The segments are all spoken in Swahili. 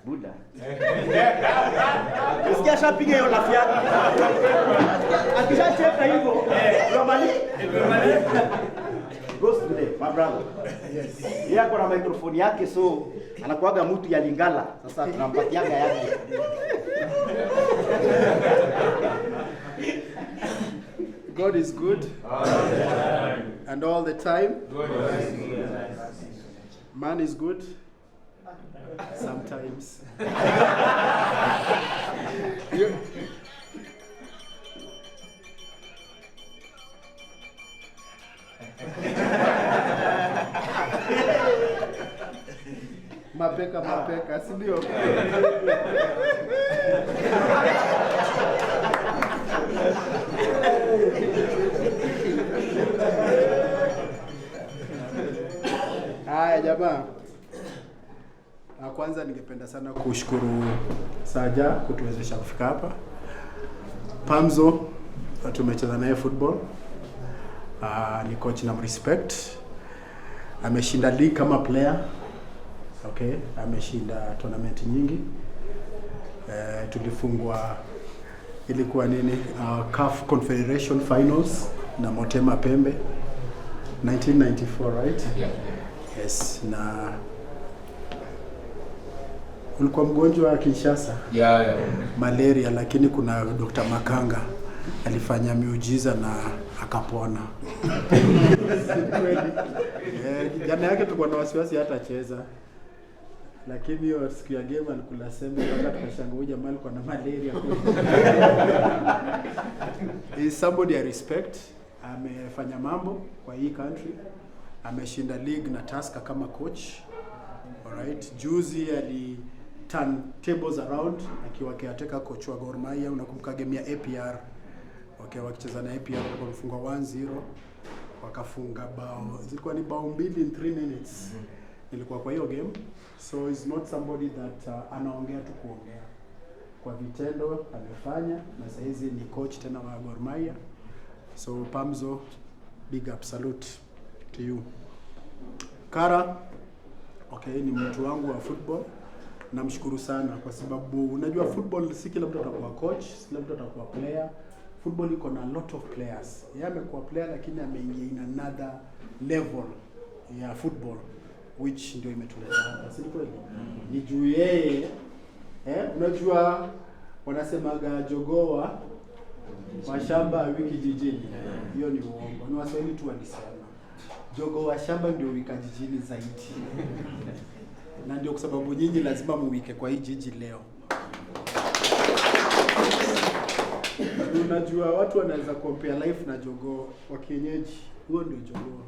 Buda. Usikia shapiga hiyo lafi yake. Akishacheka hivyo, normally goes today, my brother. Yes. Yeye ako na microphone yake, so anakuaga mtu ya Lingala. Sasa tunampatiaga yake. God is good. And all the time. Man is good. Sometimes. Mapeka, si ndio? Haya jamaa. Kwanza ningependa sana kushukuru Saja kutuwezesha kufika hapa. Pamzo tumecheza naye football. Ni coach na respect. Ameshinda league kama player. Okay, ameshinda tournament nyingi. Tulifungwa ilikuwa nini? CAF Confederation Finals na Motema Pembe 1994, right? Yeah. Yes, na ulikuwa mgonjwa wa Kinshasa. Yeah. Malaria, lakini kuna Dr. Makanga alifanya miujiza na akapona. Jana yake tulikuwa na wasiwasi hata cheza. Lakini hiyo siku ya game alikula sembe mpaka tukashangaa huyu jamaa alikuwa na malaria. He is somebody I respect. Amefanya mambo kwa hii country. Ameshinda league na Tusker kama coach. Alright, juzi ali turn tables around akiwa caretaker coach wa Gor Mahia. Unakumbuka game ya APR. Okay, wakicheza na APR walifungwa 1-0. Wakafunga bao. Zilikuwa ni bao 2 in 3 minutes. Nilikuwa kwa hiyo game. So is not somebody that anaongea tu kuongea. Kwa vitendo amefanya na sasa hizi ni coach tena wa Gor Mahia. So Pamzo, big up, salute to you. Kara, okay, ni mtu wangu wa football. Namshukuru sana kwa sababu unajua football si kila mtu atakuwa coach, si kila mtu atakuwa player. Football iko na lot of players. Yeye amekuwa player lakini ameingia in another level ya football, which ndio imetuleta hapa. Si kweli? Ni juu yeye unajua wanasemaga jogoa wa shamba wiki jijini. Hiyo ni uongo. Ni Waswahili tu walisema. Jogo wa shamba ndio wika jijini zaidi. Na ndio kwa sababu nyinyi lazima muwike kwa hii jiji leo. Unajua watu wanaweza compare life na jogoo wa kienyeji. Huo ndio jogoo.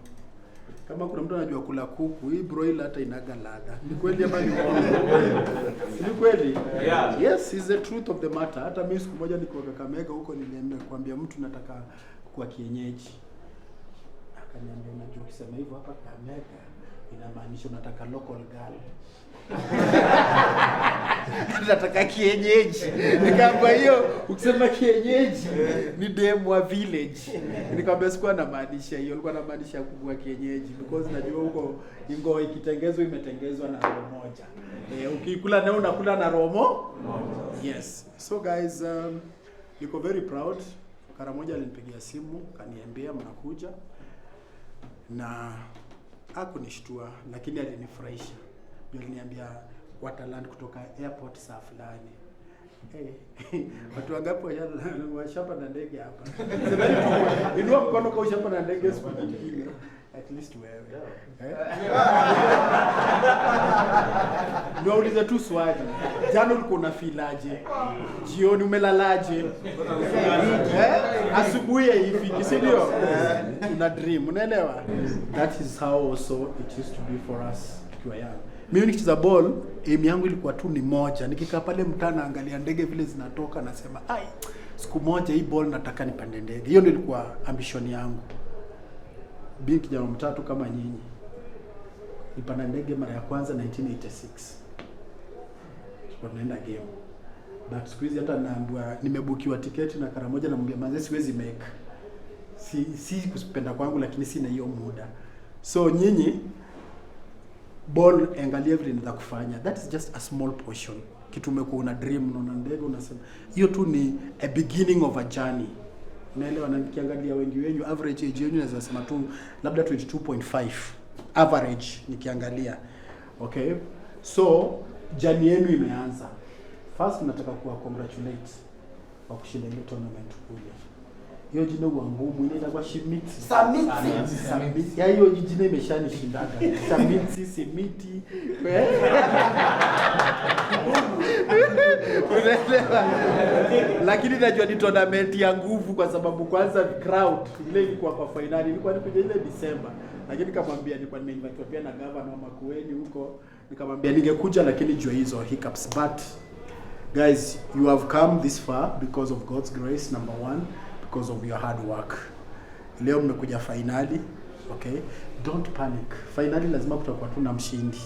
Kama kuna mtu anajua kula kuku, hii broiler hata inaga ladha. Ni kweli ama ni uongo? Ni kweli? Yeah. Yes, is the truth of the matter. Hata mimi siku moja niko Kakamega huko nilienda kuambia mtu nataka kuwa kienyeji. Akaniambia unajua ukisema hivyo hapa Kakamega inamaanisha unataka local girl. Nataka kienyeji. Nikamwambia hiyo ukisema kienyeji ni dem wa village. Nikamwambia sikuwa na maanisha hiyo, alikuwa anamaanisha kuwa kienyeji because najua huko ingo ikitengezwa imetengezwa na roho moja. Ukikula na unakula na roho moja. Yes. So guys, niko very proud. Kara moja alinipigia simu kaniambia mnakuja na hakunishtua lakini alinifurahisha. Aliniambia wataland kutoka airport saa fulani. Watu wangapi washapa na ndege hapa? Inua mkono kwa ushapa na ndege siku nyingine. At least wewe. Ndio uliza tu swali. Jana ulikuwa unafilaje? Jioni umelalaje? Asubuhi hivi, si ndio? Una dream, unaelewa? That is how also it used to be for us tukiwa young. Mimi nikicheza ball, aim yangu ilikuwa tu ni moja. Nikikaa pale mtaani naangalia ndege vile zinatoka nasema, ai, siku moja hii ball nataka nipande ndege. Hiyo ndio ilikuwa ambition yangu. Mimi kijana mtatu kama nyinyi. Nipanda ndege mara ya kwanza 1986. Tunaenda game. But siku hizi hata naambiwa nimebukiwa tiketi na Kara moja namwambia manze siwezi make. Si kupenda kwangu lakini sina hiyo muda. So nyinyi ball, angalia vile inaweza kufanya. That is just a small portion. Kitu umekuwa una dream, unaona ndege unasema. Hiyo tu ni a beginning of a journey. Unaelewa? Na nikiangalia wengi wenyu average age yenu naweza sema tu labda 22.5 average nikiangalia. Okay? So, journey yenu imeanza. First nataka kuwa congratulate kwa kushinda ile tournament kule. Hiyo jina huwa ngumu, inaenda kwa Shimiti. Samiti. Ya hiyo jina imeshanishindaga. Samiti, Simiti. Lakini najua ni tournament ya nguvu kwa sababu kwanza crowd ile ilikuwa kwa finali, ilikuwa nikuja ile December. Lakini nikamwambia nilikuwa nimeinvite pia na governor wa Makueni huko. Nikamwambia ningekuja lakini jua hizo hiccups, but guys, you have come this far because of God's grace, number one, because of your hard work. Leo mmekuja finali, okay? Don't panic. Finali lazima kutakuwa tu na mshindi.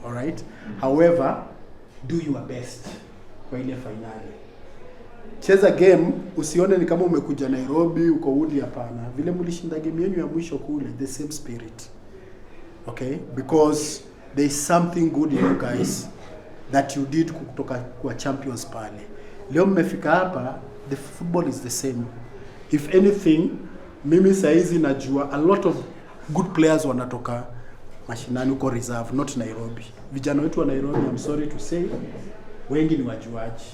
All right? However, do your best kwa ile finali. Cheza game, usione ni kama umekuja Nairobi, uko Woodley, hapana. Vile mlishinda game yenu ya mwisho kule, the same spirit. Okay? Because there is something good in you guys that you did kutoka kwa champions pale. Leo mmefika hapa, the football is the same. If anything, mimi saizi najua a lot of good players wanatoka mashinani huko reserve, not Nairobi. Vijana wetu wa Nairobi, I'm sorry to say, wengi ni wajuaji.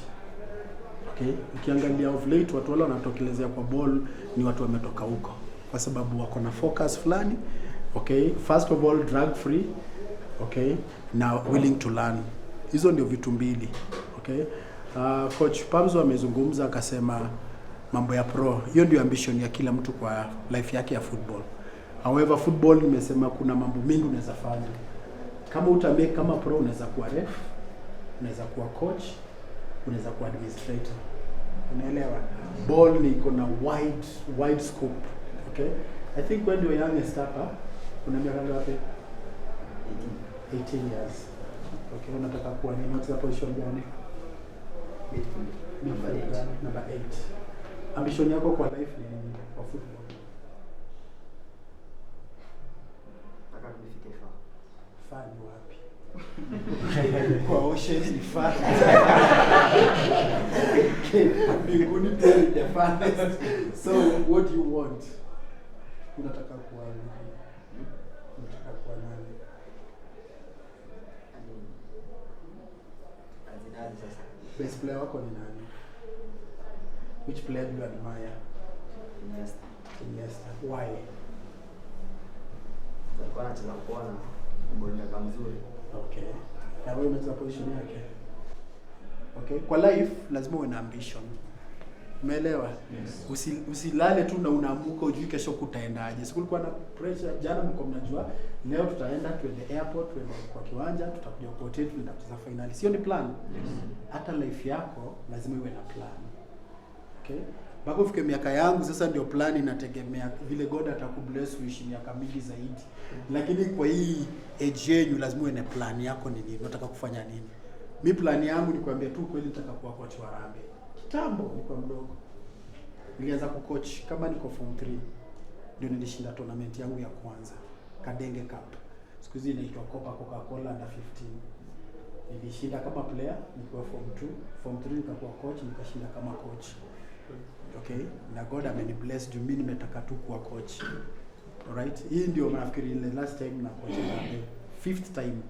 Okay? Ukiangalia of late watu wale wanatokelezea kwa ball ni watu wametoka huko kwa sababu wako na focus fulani. Okay? First of all, drug free. Okay? Now willing to learn. Hizo ndio vitu mbili. Okay? Coach Pamzo amezungumza akasema mambo ya pro. Hiyo ndio ambition ya kila mtu kwa life yake ya football. However, football nimesema kuna mambo mengi unaweza fanya. Kama utamake kama pro, unaweza kuwa ref, unaweza kuwa coach, unaweza kuwa administrator. Unaelewa? Ball ni iko na wide scope. Okay? I think when you are youngest hapa, una miaka ngapi? 18 years. Okay, unataka kuwa nini? Unataka position gani? Midfield. Number 8. Ambition yako kwa life ni nini kwa football? Nataka kufika Far ni wapi? Kwa ocean ni far. Mbinguni pia ni the farthest. So what do you want? Unataka kuwa nini? Unataka kuwa nani? Best player wako ni nani? Which player do you admire? Iniesta. Why? Alikuwa anacheza kuona mbona kama mzuri. Okay. Na wewe unacheza position yake? Okay. Kwa life lazima uwe na ambition. Umeelewa? Yes. Usilale tu na unaamuka ujui kesho kutaendaje. Siku kulikuwa na pressure jana, mko mnajua leo tutaenda the airport, tuende kwa kiwanja, tutakuja kwa hotel, tunaenda kucheza finali. Sio ni plan? Yes. Hata life yako lazima iwe na plan. Okay? Bako ufike miaka yangu sasa ndio plan inategemea vile God atakubless uishi miaka mingi zaidi. Lakini kwa hii age yenu lazima uwe na plan yako ni nini? Unataka kufanya nini? Mimi plan yangu ni kuambia tu kweli nataka kuwa coach wa Harambee. Kitambo nilikuwa mdogo. Nilianza kucoach kama niko form 3. Ndio nilishinda tournament yangu ya kwanza, Kadenge Cup. Siku hizi inaitwa Coca-Cola under 15. Nilishinda kama player nikiwa form 2, form 3 nikakuwa coach, nikashinda kama coach. Okay? Na God amenibless juu mimi nimetaka tu kuwa coach. Alright? Hii ndio nafikiri ile last time na coach na 5th time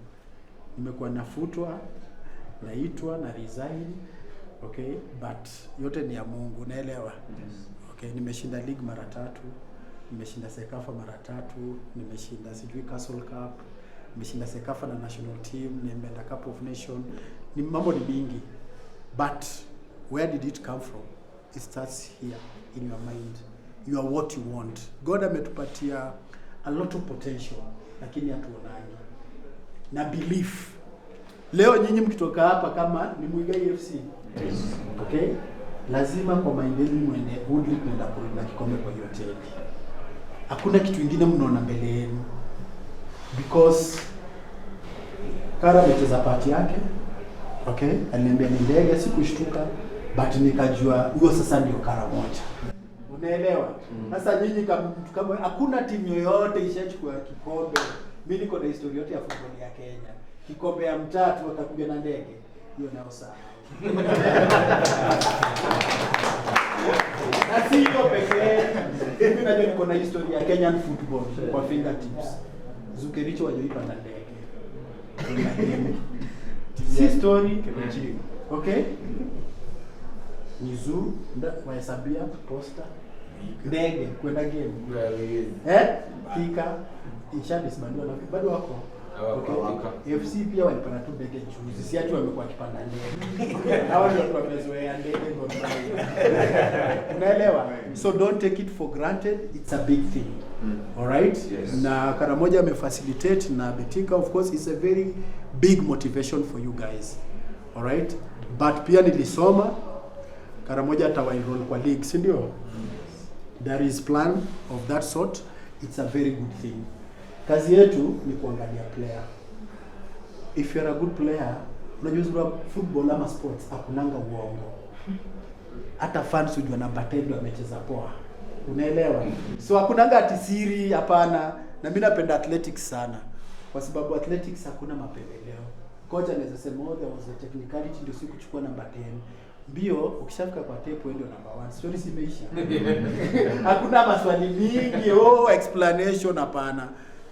nimekuwa nafutwa, naitwa na resign. Okay, but yote ni ya Mungu, unaelewa? Okay, nimeshinda league mara 3, nimeshinda Sekafa mara 3, nimeshinda sijui Castle Cup, nimeshinda Sekafa na national team, nimeenda Cup of Nation. Ni mambo ni mingi. But where did it come from? It starts here in your mind. You are what you want. God ametupatia a lot of potential, lakini hatuonani. Na belief. Leo nyinyi mkitoka hapa kama ni Muigai FC. Yes. Okay? Lazima kwa mind yenu mwende Woodley kwenda kulinda kikombe kwa hiyo hoteli. Hakuna kitu kingine mnaona mbele yenu. Because Kara amecheza party yake. Okay? Aliniambia ni ndege, sikushtuka, but nikajua huyo sasa ndio Kara moja. Unaelewa? Sasa nyinyi kama hakuna timu yoyote ishachukua kikombe Mimi niko na historia yote ya football ya Kenya. Kikombe ya mtatu wakakuja na ndege. Hiyo nayo sawa. Na si hiyo pekee. Mimi najua niko na historia ya Kenyan football kwa fingertips. Zukericho wajoipa na ndege. Si story okay? Nizu wahesabia posta ndege kwenda game. Fika ishadisbandwa na bado wako. Okay. FC pia walipanda tu ndege juzi. Si ati wamekuwa kipanda ndege. Hao ndio watu wamezoea ndege kwa unaelewa? So don't take it for granted. It's a big thing. All right? Yes. Na Karamoja amefacilitate na Betika, of course it's a very big motivation for you guys. All right? But pia nilisoma Karamoja atawaenroll kwa league, si ndio? There is plan of that sort. It's a very good thing. Kazi yetu ni kuangalia player. If you're a good player, unajua football ama sports hakunanga uongo. Hata fans hujua namba 10 ndio amecheza poa. Unaelewa? So hakunanga ati siri, hapana. Na mimi napenda athletics sana. Kwa sababu athletics hakuna mapendeleo. Kocha anaweza sema there was a technicality ndio sikuchukua namba 10. Mbio ukishafika kwa tape ndio namba 1. Story imeisha. Hakuna maswali mingi, explanation hapana.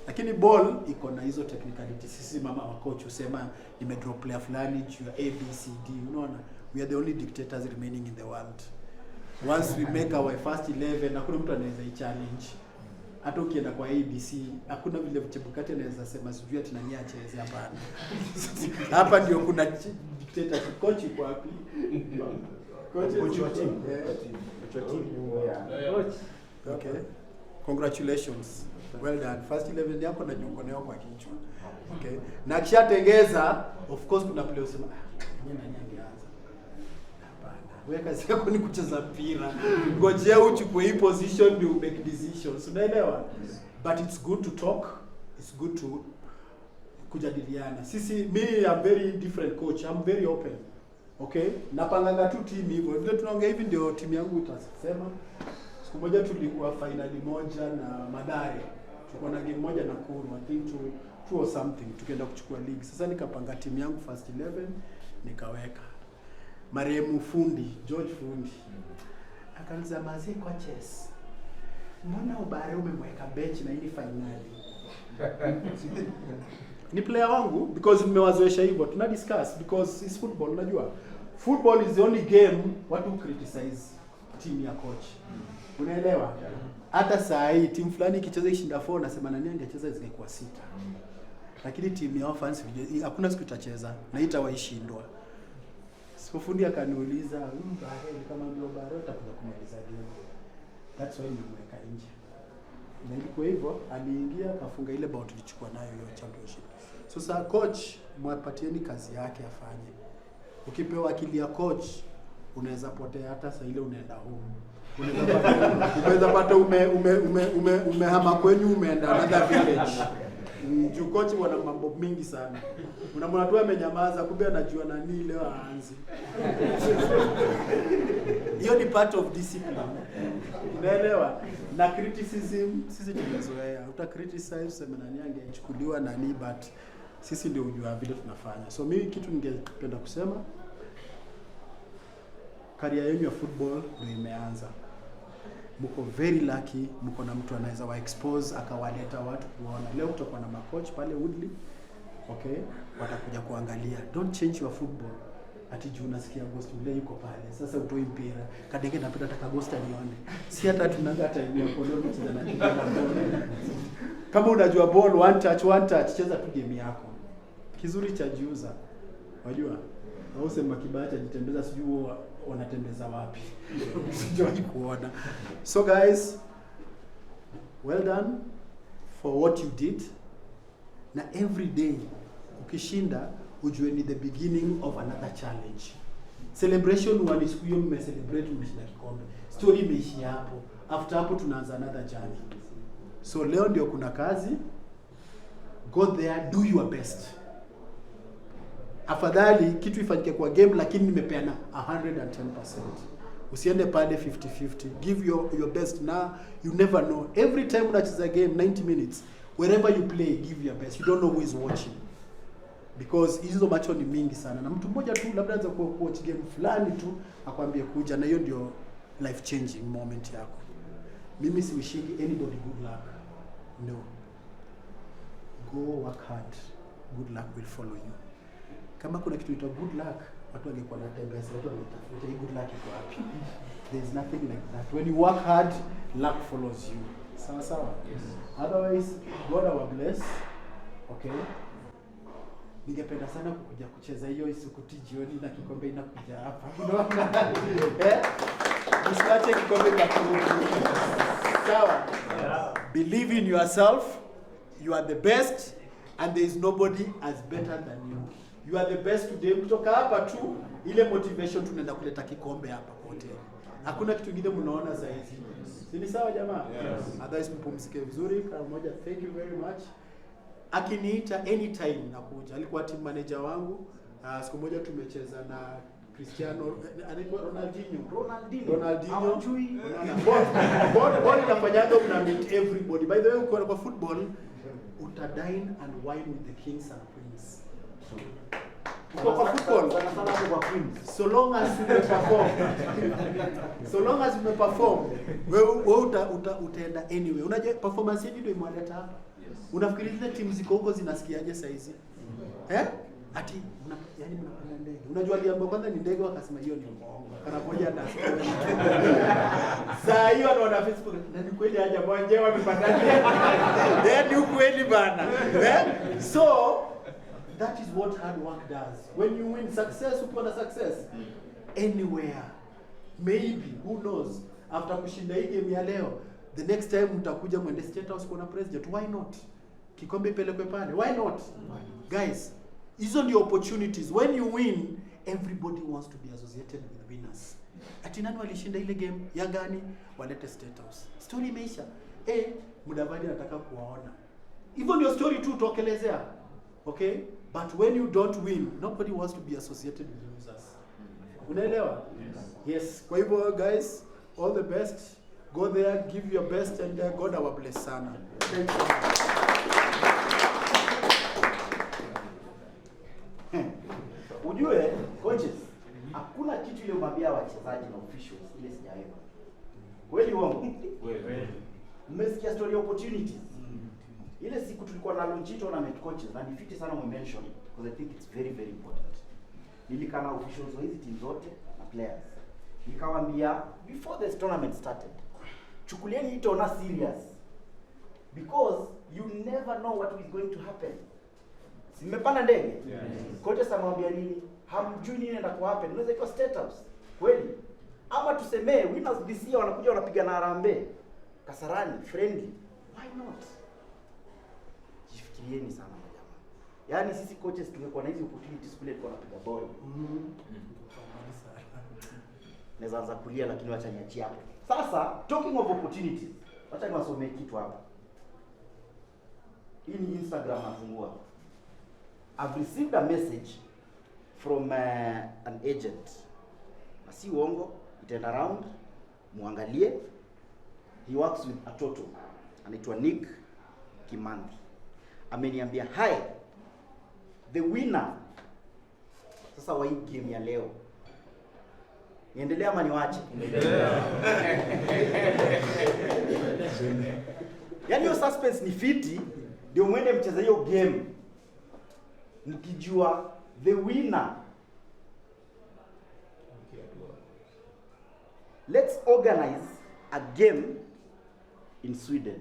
Lakini ball iko na hizo technicality. Sisi mama wa coach usema nimedrop player fulani juu A B C D. Unaona? We are the only dictators remaining in the world. Once we make our first 11, hakuna mtu anaweza i-challenge. Hata ukienda kwa ABC, hakuna vile Chebukati anaweza sema sijui ati nani acheze hapana. Hapa ndio kuna dictator coach kwa wapi? Coach wa team. Coach. Okay. Congratulations. Well done. First 11 yako na jongo nayo kwa kichwa. Okay. Na kishatengeza, of course kuna players sema nani angeanza. Wewe kazi yako ni kucheza mpira. Ngojea uchukue hii position ndio make decisions. Unaelewa? But it's good to talk. It's good to kujadiliana. Sisi I'm very different coach. I'm very open. Okay? Napanganga tu team hivyo. Vile tunaongea hivi ndio timu yangu itasema. Siku moja tulikuwa finali moja na Madare. Tulikuwa na game moja na Kuru. I think two or something. Tukaenda kuchukua league. Sasa nikapanga timu yangu first 11 nikaweka marehemu fundi George Fundi akaniza mazee kwa chess, mbona Obare umemweka bench na hii finali? Ni player wangu because nimewazoesha hivyo, tuna discuss because it's football. Unajua football is the only game watu criticize team ya coach. Unaelewa? Hata saa hii timu fulani ikicheza ishinda 4 nasema nani angecheza zingekuwa 6, lakini timu ya fans hakuna siku itacheza na itawaishindwa. So fundi akaniuliza, Bahari kama ndio Bahari utakuja kumaliza game. That's why nimeweka nje. Na ilikuwa hivyo, aliingia akafunga ile bao tulichukua nayo hiyo championship. So sasa coach mwapatieni kazi yake afanye. Ukipewa akili ya coach unaweza potea hata saa ile unaenda home. Unaweza pata umehama kwenyu umeenda another village. Juu coach wana mambo mingi sana. Unamwona tu amenyamaza kumbe anajua nani leo aanze. Hiyo ni part of discipline. Unaelewa? Na criticism sisi tumezoea. Uta criticize sema nani angechukuliwa nani, but sisi ndio ujua vile tunafanya. So mimi kitu ningependa kusema, career yenu ya football ndio imeanza. Mko very lucky, mko na mtu anaweza wa expose akawaleta watu kuona. Leo tutakuwa na makocha pale Woodley. Okay? Watakuja kuangalia. Don't change your football. Ati juu unasikia Ghost ule yuko pale. Sasa utoi mpira. Kadenge napenda taka Ghost anione. Si hata tunanga time ya koloni cheza na ball. Kama unajua ball one touch, cheza tu game yako. Kizuri cha jiuza. Unajua? Au sema kibaya jitembeza sijui wanatembeza wapi. Sijui kuona. So guys, well done for what you did. Na every day ukishinda ujue ni the beginning of another challenge. Celebration one is kuyo mmecelebrate mmeshinda kikombe. Story imeishi hapo. After hapo tunaanza another journey. So leo ndio kuna kazi. Go there, do your best. Afadhali kitu ifanyike kwa game lakini nimepeana 110%. Usiende pale 50-50. Give your best. Na you never know. Every time unacheza game 90 minutes, wherever you play, give your best. You don't know who is watching. Because hizo macho ni mingi sana. Na mtu mmoja tu labda anaweza kuwatch game fulani tu akwambie kuja, na hiyo ndio life changing moment yako. Mimi siwishingi anybody good luck. No. Go work hard. Good luck will follow you. Kama kuna kitu ita good luck, watu wangekuwa na tembea sasa, watu wangetafuta hii good luck iko wapi? There is nothing like that. When you work hard, luck follows you. Sawa sawa? Yes. Otherwise, God will bless. Okay? Ningependa sana kukuja kucheza hiyo isukuti jioni na kikombe inakuja hapa. Unaona? Usiache kikombe kakurudi. Sawa? Yeah. Believe in yourself. You are the best and there is nobody as better than you. You are the best today. Kutoka hapa tu ile motivation tunaenda kuleta kikombe hapa kote. Hakuna kitu kingine mnaona zaidi. Si sawa jamaa? Yes. Otherwise mpumzike vizuri kama moja. Thank you very much. Akiniita anytime nakuja. Alikuwa team manager wangu. Siku moja tumecheza na Cristiano, anaitwa Ronaldinho. Hawajui. Ball inafanyaga una meet everybody. By the way, ukiwa kwa football utadine and wine with the kings and queens. Kwa football sana kwa queens. So long as you perform. So long as you perform, wewe utaenda anyway. Unajua performance yenu ndio imeleta hapa. Unafikiri zile timu ziko huko zinasikiaje saa hizi? Ati yani mnapanda ndege. Unajua aliambiwa kwanza ni ndege, wakasema hiyo ni uongo. Kana moja na saa hiyo anaona Facebook na ni kweli haja mwanje wamepanda ndege. Ni ukweli bana. So that is what hard work does. When you win success, upon a success anywhere, maybe who knows, after kushinda hii game ya leo, the next time mtakuja mwende State House kuna president, why not? Kikombe pelekwe pale, why not? Guys, hizo ndio opportunities. When you win, everybody wants to be associated with winners. Ati nani walishinda ile game ya gani? Walete State House. Story imeisha. Mudavadi anataka kuwaona. Hivyo ndio story tu tokelezea. Okay? But when you don't win, nobody wants to be associated with losers. Unaelewa? Yes. Kwa hivyo guys, all the best. Go there, give your best, and God will bless sana. Thank you. Ujue coaches, hakuna kitu ile mwambia wachezaji na officials ile sijaelewa. Kweli uongo? Kweli. Mmesikia story opportunities. Ile siku tulikuwa na launch tournament coaches na nifiti sana mention because I think it's very very important. Nilikaa na officials wa hizi team zote na players. Nikawaambia before this tournament started, chukulieni hii tona serious because you never know what is going to happen. Simepanda ndege. Yes. Coaches amwambia nini? Hamjui nini inaenda ku happen. Unaweza ikuwa State House. Kweli? Ama tusemee winners this year wanakuja wanapiga na Harambee. Kasarani friendly. Why not? Jifikirieni sana majamaa. Yaani sisi coaches tungekuwa na hizi opportunities kule tulikuwa tunapiga ball. Naweza anza kulia lakini wacha niachie hapo. Sasa talking of opportunities, wacha niwasomee kitu hapa. Hii ni Instagram nafungua. I've received a message from an agent. Na si uongo, itaenda around, muangalie. He works with Atoto. Anaitwa Nick Kimandi. Ameniambia, "Hi, the winner." Sasa wa hii game ya leo. Niendelea ama niwache? Endelea. Yaani hiyo suspense ni fiti, ndio mwende mcheze hiyo game. Mkijua the winner. Let's organize a game in Sweden.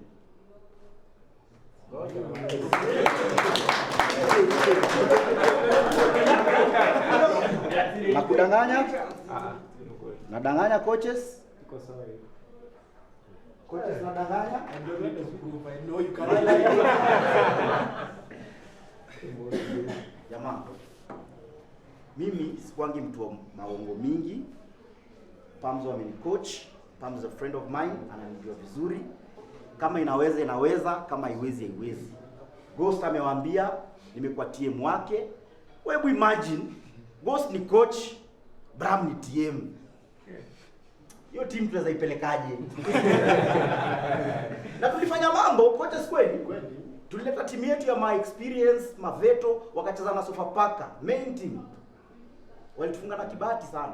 Nakudanganya? Nadanganya coaches? Coaches nadanganya? No, you cannot lie. Jamaa, mimi sikwangi mtu wa maongo mingi. Pamzo amenicoach, Pamzo a friend of mine, ananijua vizuri. Kama inaweza inaweza, kama haiwezi haiwezi. Ghost amewaambia nimekuwa TM wake. Wewe imagine Ghost ni coach, Bram ni TM. Hiyo team tunaweza ipelekaje? Na tulifanya mambo coaches kweli. Tulileta timu yetu ya my experience, Maveto, wakacheza na Sofapaka, main team. Walitufunga na kibati sana.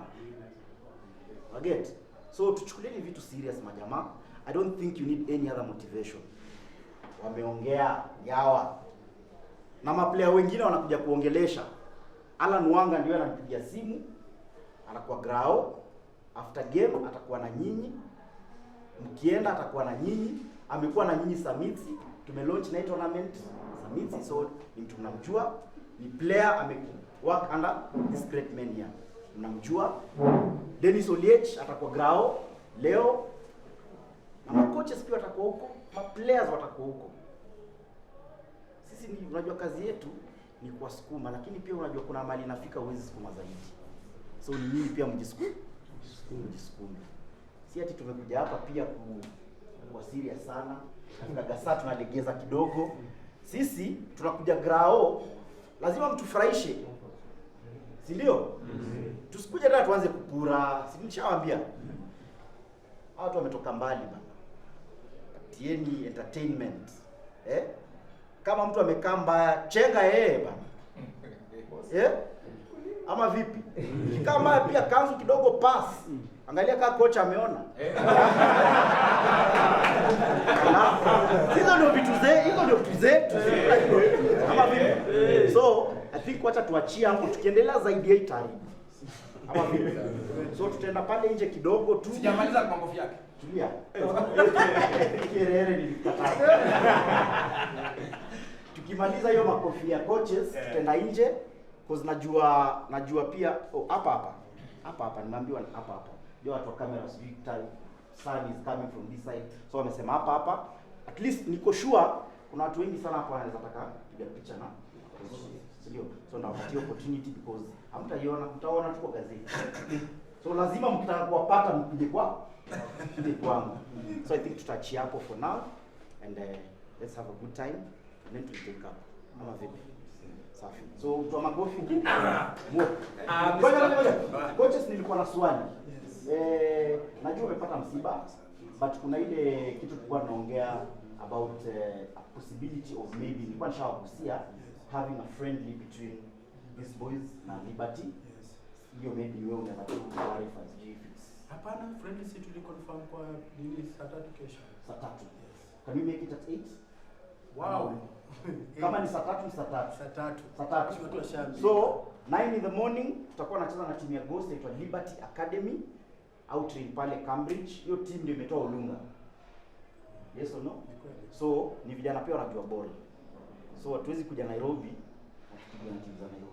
Forget. So tuchukulieni vitu serious majamaa. I don't think you need any other motivation. Wameongea yawa. Na maplayer wengine wanakuja kuongelesha. Alan Wanga ndio ananipigia simu. Anakuwa grao. After game atakuwa na nyinyi. Mkienda atakuwa na nyinyi. Amekuwa na nyinyi Samitsi. Tumelaunch night tournament Samitsi, so ni mtu mnamjua. Ni player work under this great man here. Mnamjua. Dennis Oliech atakuwa grao leo. Na makoches pia watakuwa huko, maplayers watakuwa huko. Sisi ni unajua kazi yetu ni kuwasukuma, lakini pia unajua kuna mali inafika uwezi sukuma zaidi. So ni nini pia mjisukume. Si ati tumekuja hapa pia kuwa serious sana. Gasa tunalegeza kidogo. Sisi tunakuja grao, lazima mtufurahishe. Si ndio? Tusikuje tena tuanze kupura. Si nishawaambia. Watu wametoka mbali bana. Patieni entertainment. Kama mtu amekaa mbaya, chenga yeye bana. Ama vipi? Kikaa mbaya pia kanzu kidogo pass. Angalia kama kocha ameona. Hizo ndio vitu zetu. Ama vipi? So, I think wacha tuachie hapo tukiendelea zaidi ya itari. Ama vipi? So tutaenda pale nje kidogo tu. Sijamaliza mambo yake. Tulia. Kerere nilikata. Tukimaliza hiyo makofi ya coaches, tutaenda nje because najua pia hapa nimeambiwa hapa. Ndio watu wa camera sun is coming from this side. So wamesema hapa. At least niko sure kuna watu wengi sana hapa wanaweza taka kupiga picha na sio. So nawapatia opportunity because hamtaiona, mtaona tu kwa gazeti. So lazima mkitaka kuwapata mpige kwangu. So I think tutaachia hapo for now and let's have a good time and then we'll take up. Ama vipi? Safi. So mtu wa makofi. Coaches nilikuwa na swali. Najua umepata msiba but kuna ile kitu tulikuwa tunaongea about a possibility of maybe nilikuwa nishawagusia having a friendly between these boys na Liberty. Hiyo maybe wewe unaweza clarify Hapana, friendly si tuliconfirm kwa nini saa 3 kesho. Saa 3. Can you make it at 8? Wow. Kama ni saa 3 ni saa 3. Saa 3. So 9 in the morning tutakuwa tunacheza na timu ya Ghost inaitwa Liberty Academy out in pale Cambridge. Hiyo team ndio imetoa Olunga. Yes or no? So ni vijana pia wanajua ball. So hatuwezi kuja Nairobi na kupigana timu za Nairobi.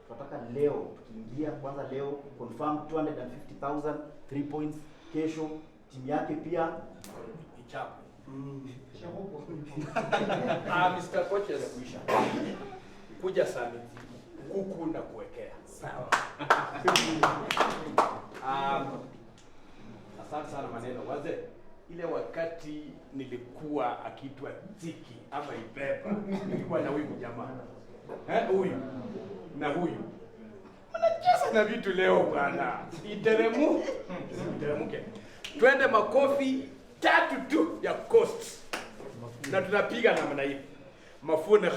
Tunataka leo tukiingia kwanza leo confirm 250,000 3 points. Kesho timu yake pia ichapo. Mr. Coach anakuisha. Kuja Summit kuku na kuwekea. Sawa. Asante sana maneno. Wazee ile wakati nilikuwa akiitwa Tiki ama Ibeba. Nilikuwa na huyu jamaa. Huyu na huyu. Mnacheza na vitu leo bwana. Iteremke. Twende makofi 3 tu ya Coast. Na tunapiga namna hii. Mafuna.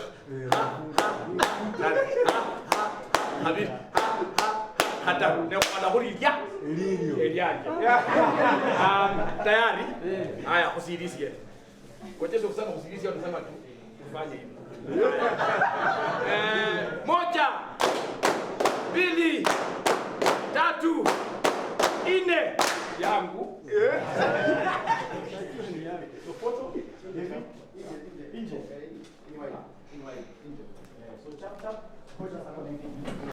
Habi. Hata wanahurilia. Elia. Tayari? Haya kusidisia. Kwa hiyo kusema kusidisia tunasema tu ufanye hivyo. 1 2 3 4 yangu. So photo,